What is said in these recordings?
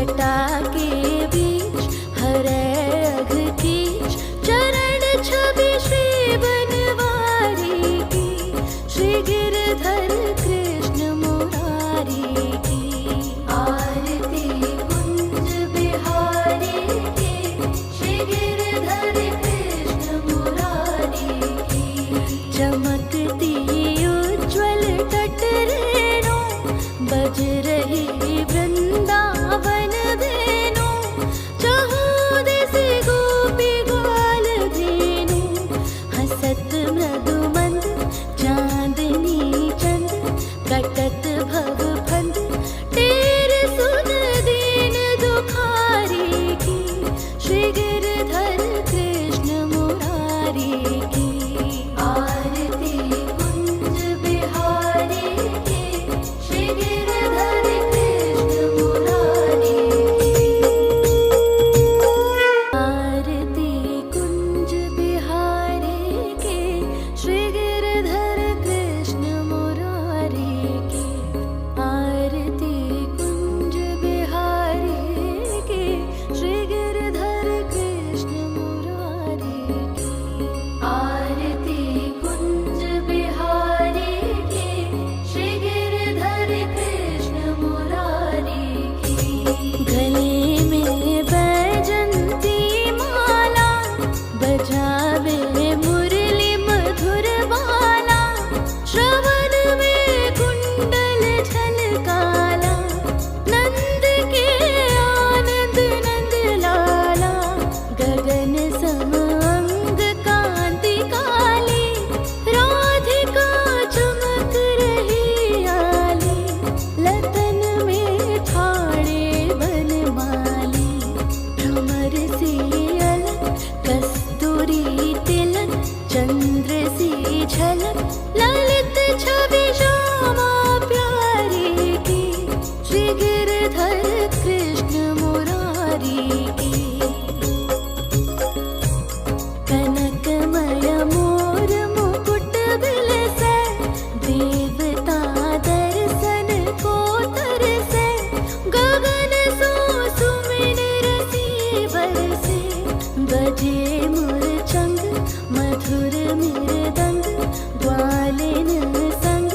जटा के बीच हरे अघ कीच चरण छवि श्री बनवारी की, श्री गिरधर कृष्ण मुरारी की। आरती कुंज बिहारी की, श्री गिरधर कृष्ण मुरारी की। चमकती उज्ज्वल तट रेणु बज रही वृंदावन धेनु, चहु दिस गोपी ग्वाल धेनु। हसत मृदु मंद चांदनी चंद, कटत भव फंद टेर सुन दीन दुखारी की, श्री गिरधर कृष्ण मुरारी की। आरती कुंज बिहारी की, श्री गिरधर कृष्ण मुरारी की। आरती कुंज बिहारी की, श्री गिरधर कृष्ण मुरारी की। आरती कुंज बिहारी की, श्री गिरधर कृष्ण मुरारी की। आरती कुंज बिहारी की, श्री गिरधर कृष्ण मुरारी की। गले में बैजंती माला, बजावे मुरली मधुर बाला। श्रवण में कुंडल झलकाला, नंद के आनंद नंद लाला। गगन सम अंग कांति काली, राधिका चमक रही आली। लतन में ठाड़े बनमाली, भ्रमर सी अलक कस्तूरी तिलक। चंद्र सी झलक ललित छवि श्यामा प्यारी की, श्री गिरधर कृष्ण मुरारी की। कनकमय मोर मुकुट बिलसे, देवता दर्शन को तरसे। गगन सो सुमिन रसी बरसे, बजे मुरचंग मधुर मृदंग। ग्वालिन संग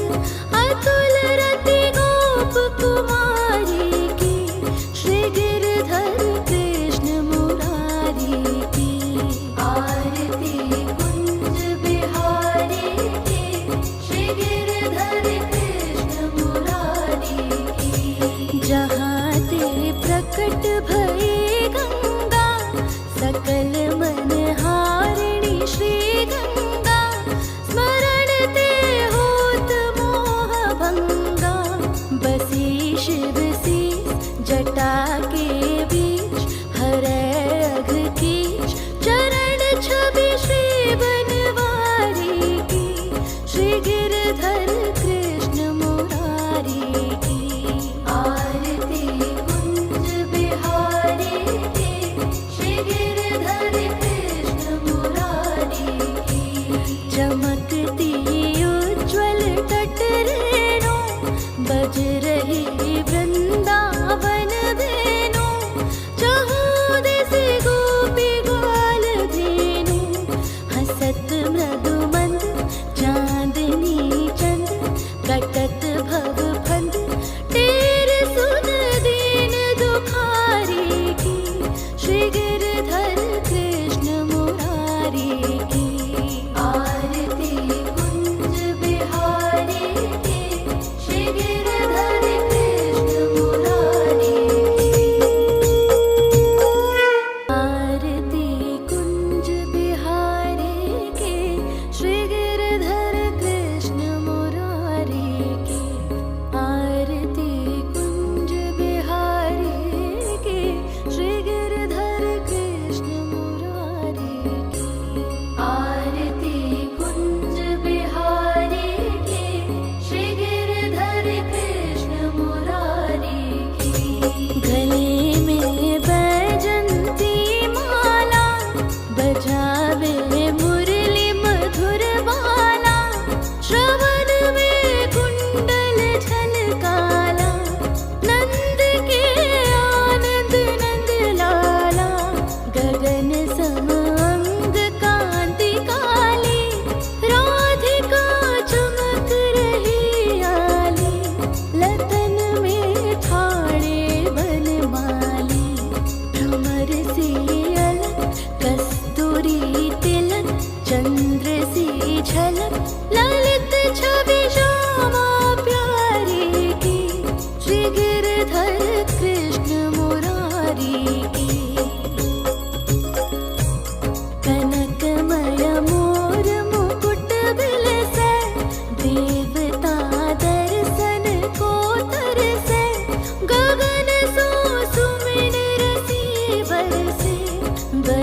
अतुल रति गोप कुमारी की, श्री गिरधर कृष्ण मुरारी की। आरती कुंज बिहारी की, श्री गिरधर कृष्ण मुरारी की। जहाँ ते प्रकट भई गंगा, सकल मन हारिणी श्री गंगा। स्मरण ते होत मोह भंगा, बसी शिव सी जटा के बीच हरे अघ कीच चरण छवि श्री बनवारी की, श्री गिरधर कृष्ण मुरारी की। आरती कुंज बिहारी की, श्री गिरधर कृष्ण मुरारी की। चमकती उज्ज्वल तट रेणु बज रही वृंदावन धेनु,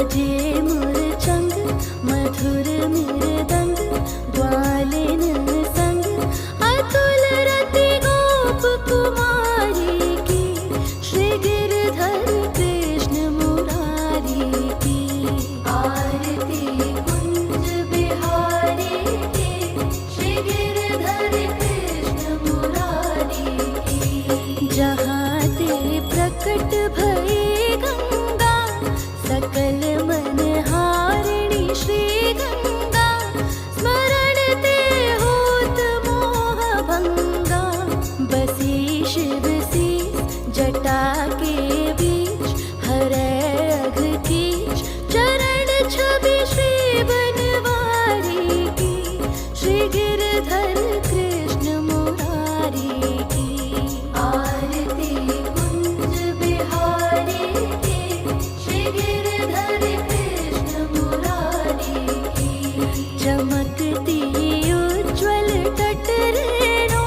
बजे मुरचंग मधुर मृदंग ग्वालिन संग अतुल रति गोप कुमारी की श्री गिरधर कृष्ण मुरारी की आरती कुंज बिहारी की श्री गिरधर कृष्ण मुरारी की जहाँ ते प्रकट भई गंगा सकल मन हारिणी श्री गंगा स्मरण ते होत मोह भंगा बसी शिव शीस जटा के बीच हरे अघ कीच चरण छवि श्री बनवारी की श्री गिरधर कृष्ण मुरारी की आरती कुंज बिहारी की श्री गिरधर कृष्ण मुरारी की चमकती उज्ज्वल तट रेणु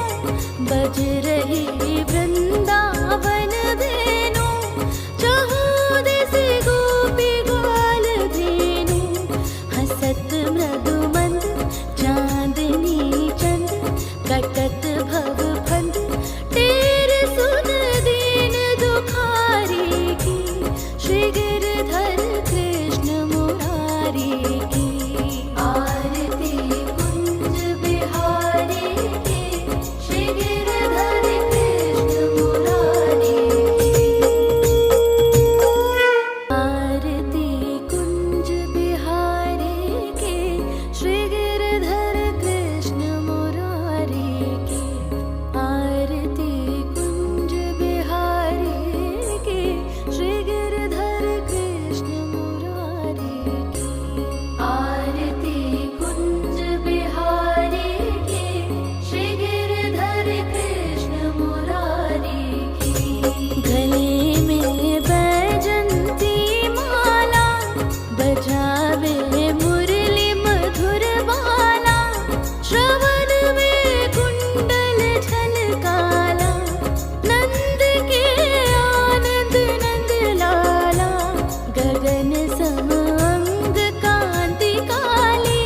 बज रही वृंदावन वेणु चहु दिस गोपी ग्वाल धेनु हसत मृदु मंद चांदनी चंद कटत भव फंद टेर सुन दीन दुखारी की श्री गिरधर कृष्ण मुरारी की आरती कुंज बिहारी की श्री गिरधर कृष्ण मुरारी आरती कुंज बिहारी की श्री गिरधर कृष्ण मुरारी की आरती कुंज बिहारी की श्री गिरधर कृष्ण मुरारी की आरती कुंज बिहारी की श्री गिरधर कृष्ण मुरारी की गले में बैजंती माला बजावे मुरली मधुर बाला श्रवण में कुंडल झलकाला नंद के आनंद नंद लाला गगन सम अंग कांति काली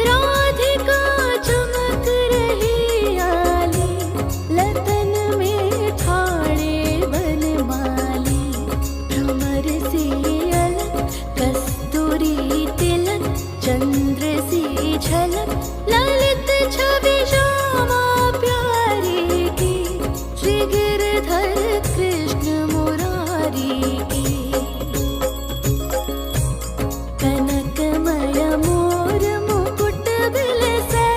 राधिका चमक रही आली लतन में ठाणे बनमाली भ्रमर सी अलक कस्तूरी तिलक चंद्र सी झलक ललित छवि श्यामा प्यारी की श्री गिरधर कृष्ण मुरारी की कनकमय मोर मुकुट बिलसे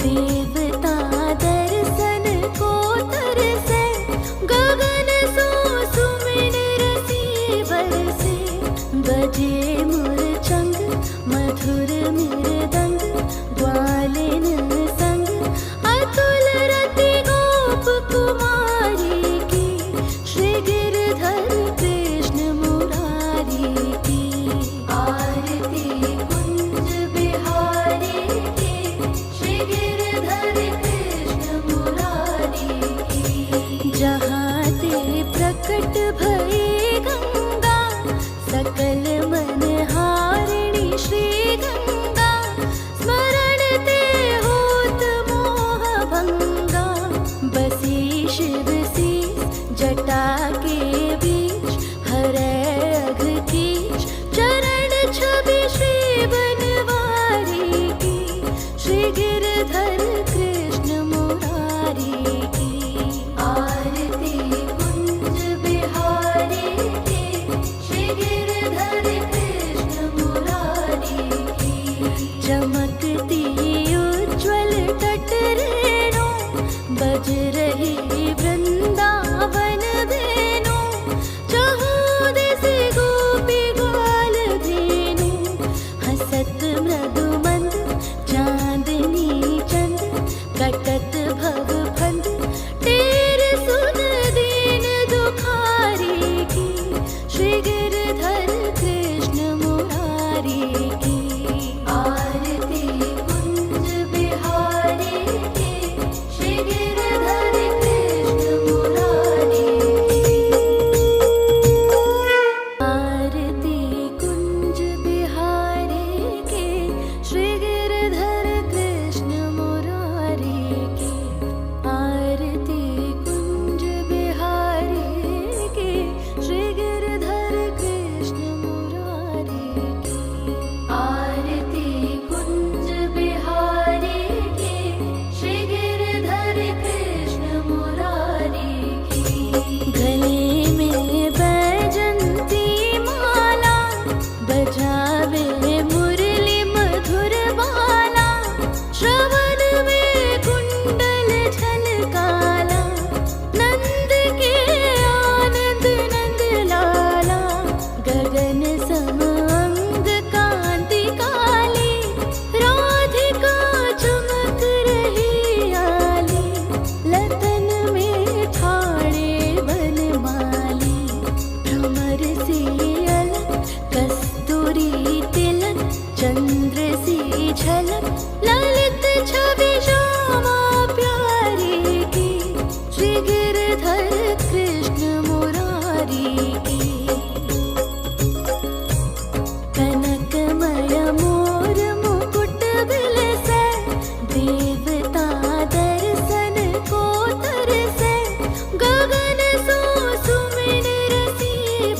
देवता दर्शन को तरसे गगन सो सुमिन रसी बरसे बजे मुरचंग मधुर मृदंग ग्वालिन संग अतुल रति गोप कुमारी की श्री गिरधर कृष्ण मुरारी की आरती कुंज बिहारी की श्री गिरधर कृष्ण मुरारी की जहाँ ते प्रकट भई गंगा सकल मन हारिणी श्री गंगा स्मरण ते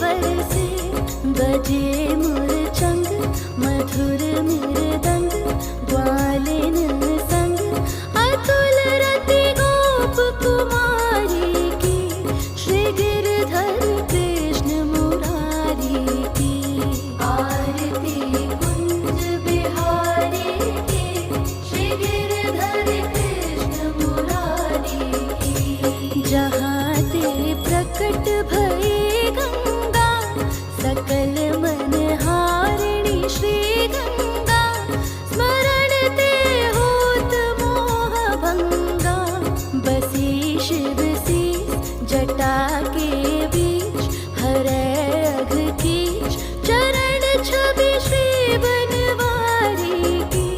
बरसे बजे मुरचंग मधुर मृदंग ग्वालिन संग अतुल रति गोप कुमारी की श्री गिरधर कृष्ण मुरारी की आरती कुंज बिहारी की श्री गिरधर कृष्ण मुरारी की जहाँ ते प्रकट भई गंगा सकल मन हारिणी श्री गंगा स्मरण ते होत मोह भंगा बसी शिव सी जटा के बीच हरे अघ कीच चरण छवि श्री बनवारी की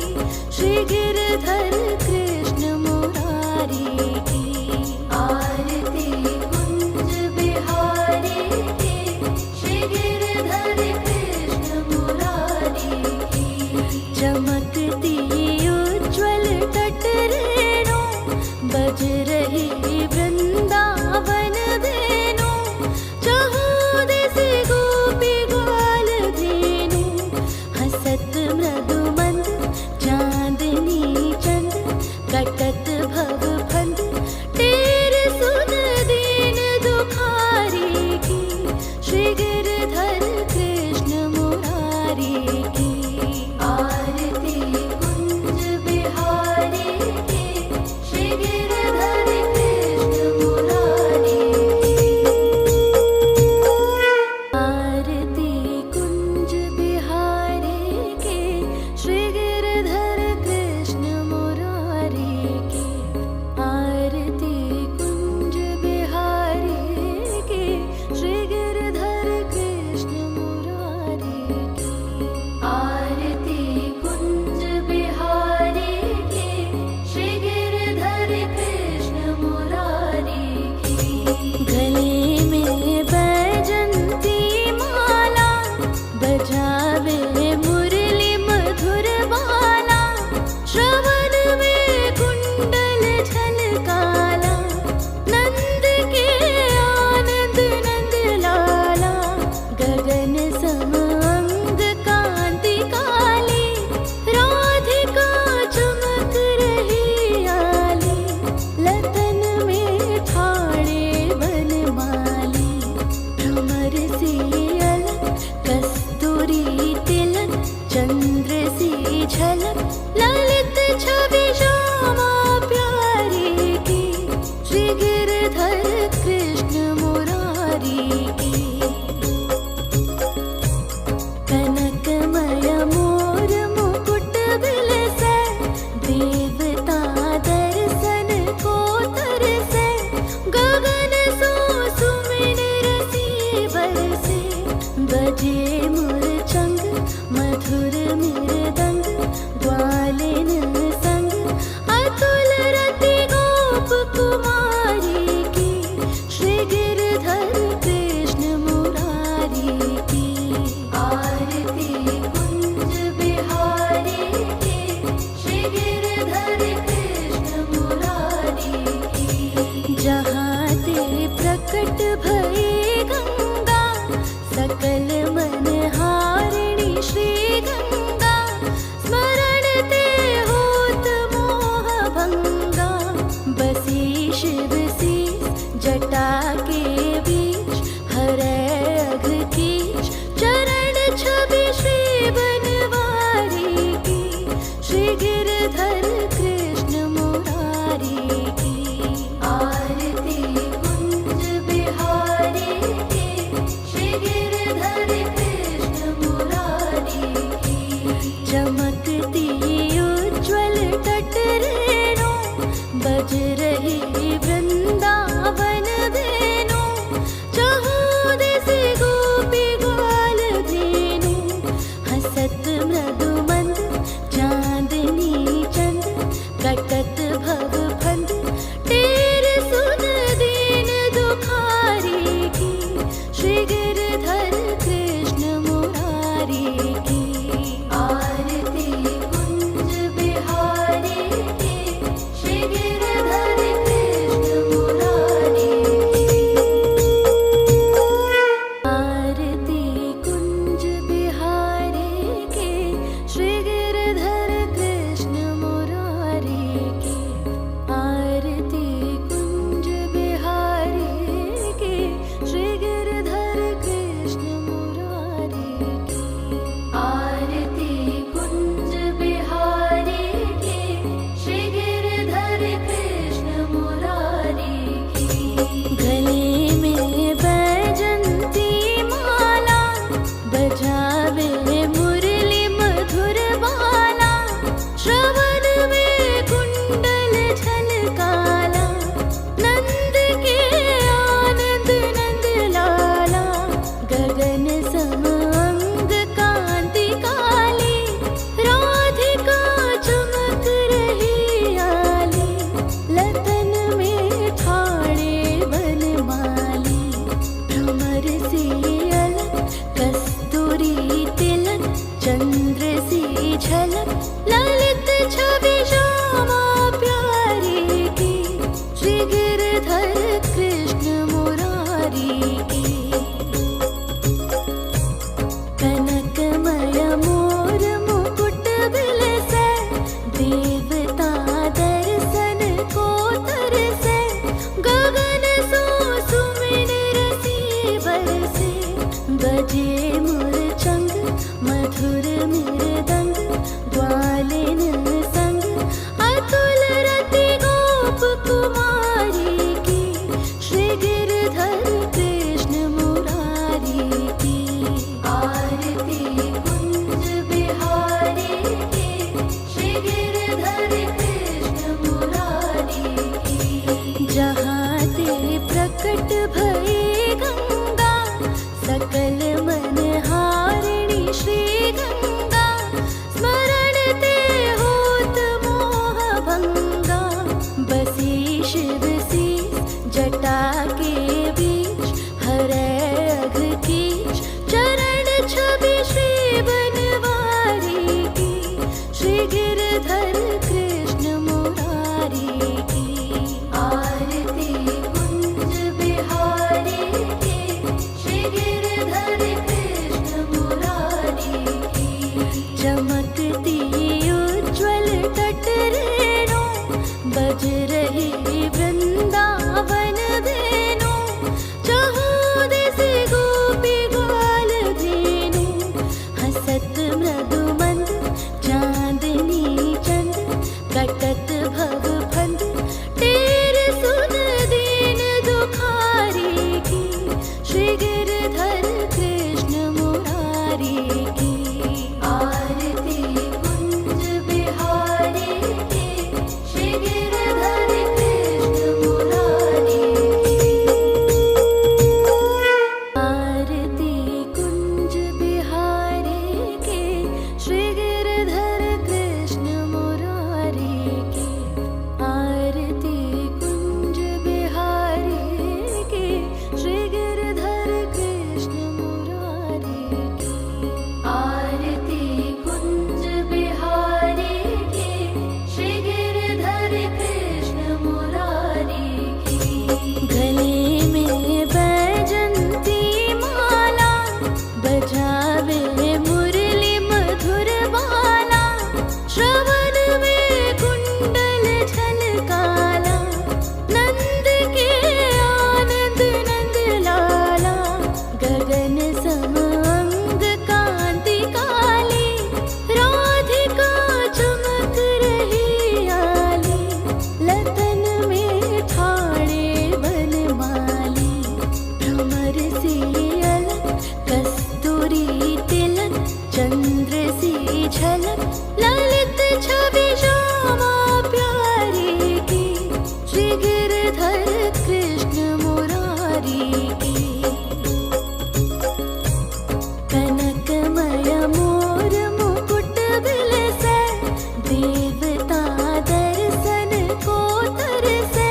श्री गिरधर कृष्ण मुरारी की आरती कुंज बिहारी की श्री गिरधर कृष्ण मुरारी की चमकती उज्ज्वल तट रेणु बज रही वृंदावन धेनु चहु दिस गोपी ग्वाल धेनु हसत मृदु मंद चांदनी चंद कटत भव फंद टेर सुन दीन दुखारी की श्री गिरधर कृष्ण मुरारी की आरती कुंज बिहारी की श्री गिरधर कृष्ण मुरारी आरती कुंज बिहारी की श्री गिरधर कृष्ण मुरारी की आरती कुंज बिहारी की श्री गिरधर कृष्ण मुरारी की आरती कुंज बिहारी की श्री गिरधर कृष्ण मुरारी की गले में बैजंती माला बजावे मुरली मधुर बाला श्रवण में कुंडल झलकाला नंद के आनंद नंद लाला गगन सम अंग कांति काली राधिका चमक रही आली लतन में ठाणे बनमाली भ्रमर सी अलक कस्तूरी तिलक चंद्र सी झलक ललित छवि श्यामा प्यारी की श्री गिरधर कृष्ण मुरारी की कनकमय मोर मुकुट बिलसे देवता दर्शन को तरसे गगन सो सुमिन रसी बरसे बजे मुरचंग मधुर मृदंग ग्वालिन संग अतुल रति गोप कुमारी की श्री गिरधर कृष्ण मुरारी की आरती कुंज बिहारी की श्री गिरधर कृष्ण मुरारी की जहाँ ते प्रकट भई गंगा सकल मन हारिणी श्री गंगा स्मरण ते होत मोह भंगा बरसे, बजे मुरचंग मधुर मृदंग, ग्वालिन संग अतुल रति गोप कुमारी की, श्री गिरधर कृष्ण मुरारी की। आरती कुंज बिहारी की, श्री गिरधर कृष्ण मुरारी की। जहाँ ते प्रकट भई गंगा, सकल मन हारिणी श्री गंगा, स्मरण ते होत मोह भंगा। बसी शिव सी जटा के बीच, हरै अघ कीच चरण छवि श्री बनवारी की, श्री गिरधर कृष्ण मुरारी की। आरती कुंज बिहारी की, श्री गिरधर कृष्ण मुरारी की। चमकती उज्ज्वल तट रेणु, बज रही वृंदावन धेनु, चहु दिस गोपी ग्वाल धेनु। हसत मृदु मंद चांदनी चंद, कटत भव फंद टेर सुन दीन दुखारी की, श्री गिरधर कृष्ण मुरारी की। आरती कुंज बिहारी की, श्री गिरधर कृष्ण मुरारी की। आरती कुंज बिहारी की, श्री गिरधर कृष्ण मुरारी की। आरती कुंज बिहारी की, श्री गिरधर कृष्ण मुरारी की। आरती कुंज बिहारी की, श्री गिरधर कृष्ण मुरारी की। गले में बैजंती माला, बजावे मुरली मधुर बाला, श्रवण में कुंडल झलकाला, नंद के आनंद नंद लाला। गगन सम अंग कांति काली, राधिका चमक रही आली, लतन में ठाणे बनमाली। भ्रमर सी अलक कस्तूरी तिलक, चंद्र सी झलक ललित छवि श्यामा प्यारी की, श्री गिरधर कृष्ण मुरारी की। कनकमय मोर मुकुट बिलसे, देवता दर्शन को तरसे,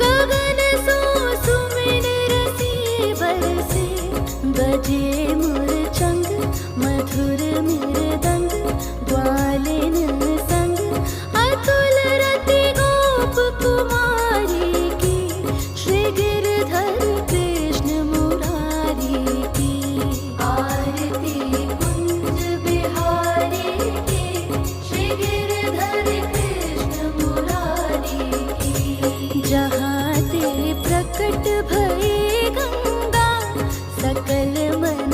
गगन सो सुमिन रसी बरसे। बजे मुरचंग मधुर मृदंग, ग्वालिन संग अतुल रति गोप कुमारी की, श्री गिरधर कृष्ण मुरारी की। आरती कुंज बिहारी की, श्री गिरधर कृष्ण मुरारी की। जहाँ ते प्रकट भई गंगा, सकल मन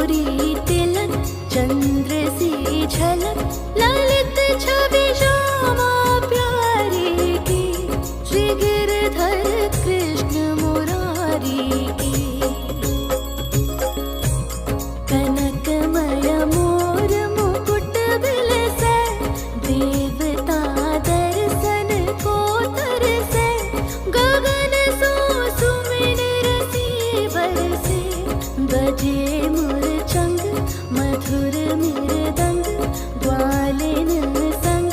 कस्तूरी तिलक चंद्र सी झलक ललित छवि श्यामा प्यारी की श्री गिरधर कृष्ण मुरारी की कनकमय मोर मुकुट बिलसे देवता दर्शन को तरसे गगन सो सुमिन रसी बरसे बजे मुरचंग मधुर मृदंग ग्वालिन संग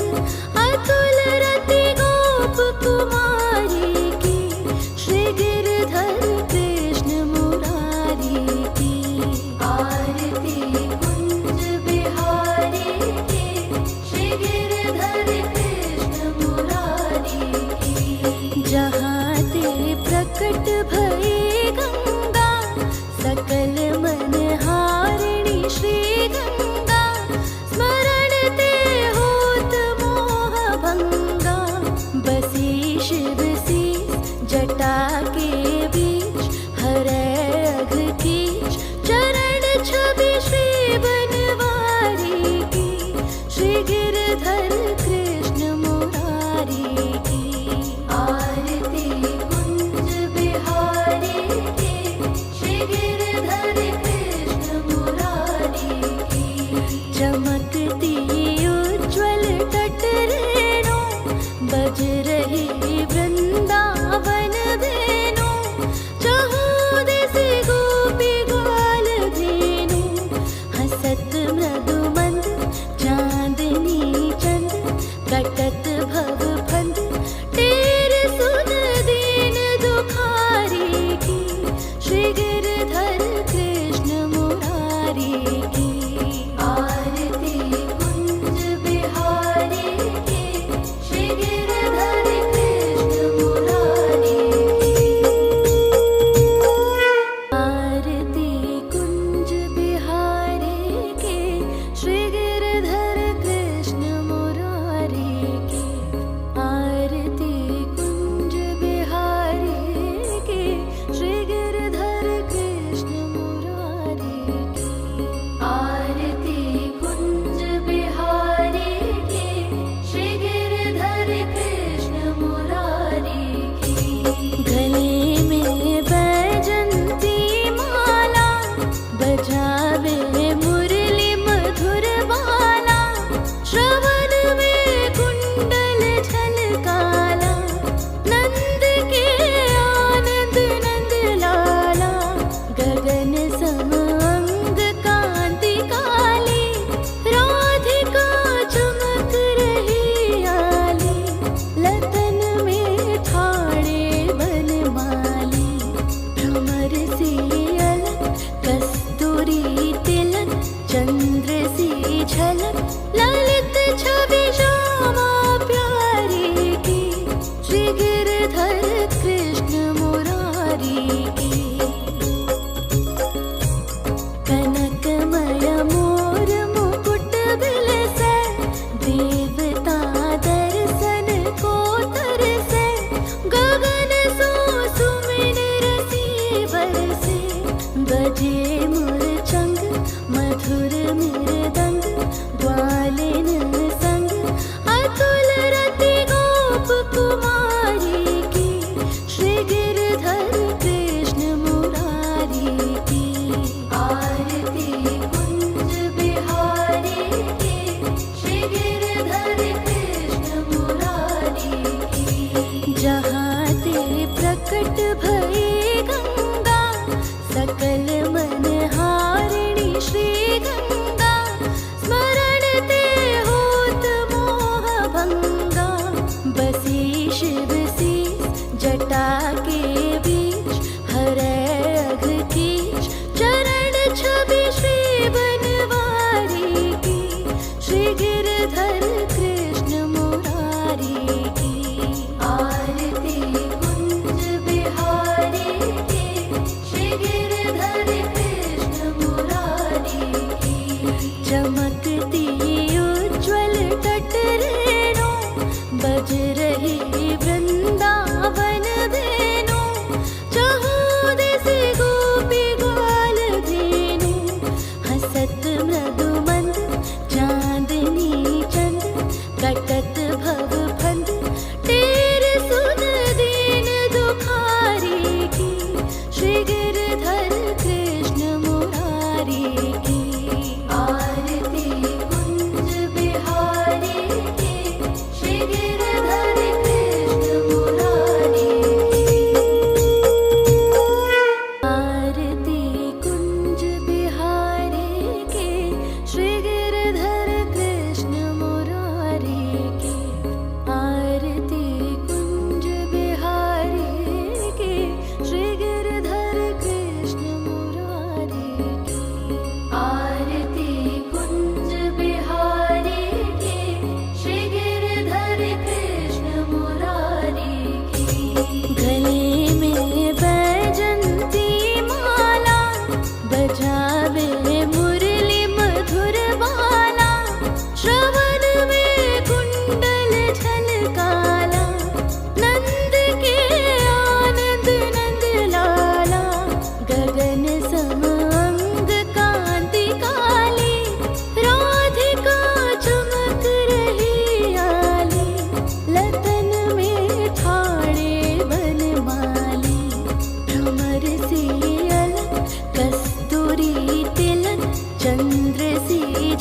अतुल रति गोप कुमारी की श्री गिरधर कृष्ण मुरारी की आरती कुंज बिहारी की श्री गिरधर कृष्ण मुरारी की जहाँ ते प्रकट भई गंगा सकल मन हारिणी श्री गंगा स्मरण ते होत मोह भंगा बसी शिव सी जटा के बीच हरे अघ कीच चरण छवि श्री बनवारी की श्री गिरधर कृष्ण मुरारी की आरती कुंज बिहारी की श्री गिरधर कृष्ण मुरारी की चमकती उज्ज्वल तट रेणु बज रही वृंदावन वेणु चहु दिस गोपी ग्वाल धेनु हसत मृदु मंद चांदनी चंद कटत भव फंद टेर सुन दीन दुखारी की श्री गिरधर कृष्ण मुरारी की आरती कुंज बिहारी की श्री गिरधर कृष्ण मुरारी की आरती कुंज बिहारी की श्री गिरधर कृष्ण मुरारी की आरती कुंज बिहारी की श्री गिरधर कृष्ण मुरारी की आरती कुंज बिहारी की श्री गिरधर कृष्ण मुरारी की गले में बैजंती माला बजावे मुरली मधुर बाला श्रवण में कुंडल झलकाला नंद के आनंद नंद लाला गगन सम अंग कांति काली राधिका चमक रही आली लतन में ठाड़े बनमाली भ्रमर सी अलक कस्तूरी तिलक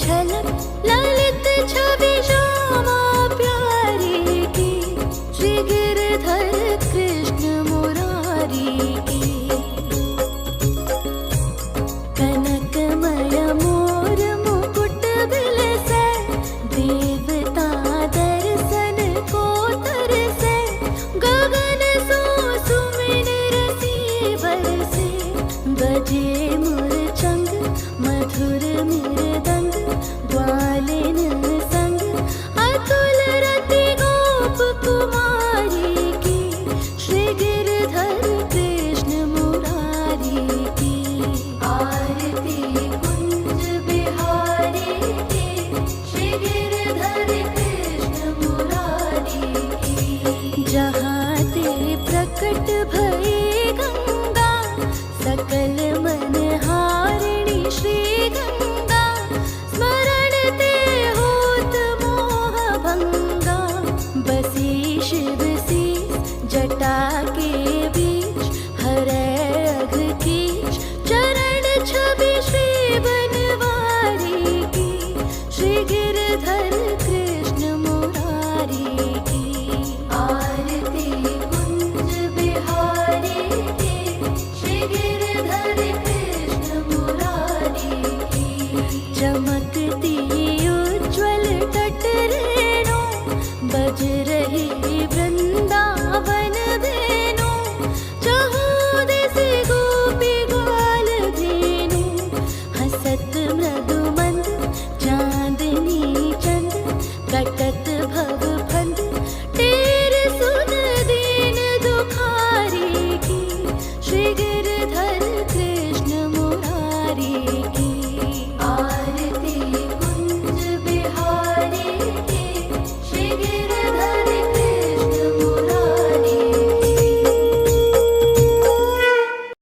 झलक ललित छवि श्यामा प्यारी की, श्री गिरधर कृष्ण मुरारी की। कनकमय मोर मुकुट बिलसे, देवता दर्शन को तरसे, गगन सो सुमिन रसी बरसे, बजे मुरचंग मधुर मृदंग।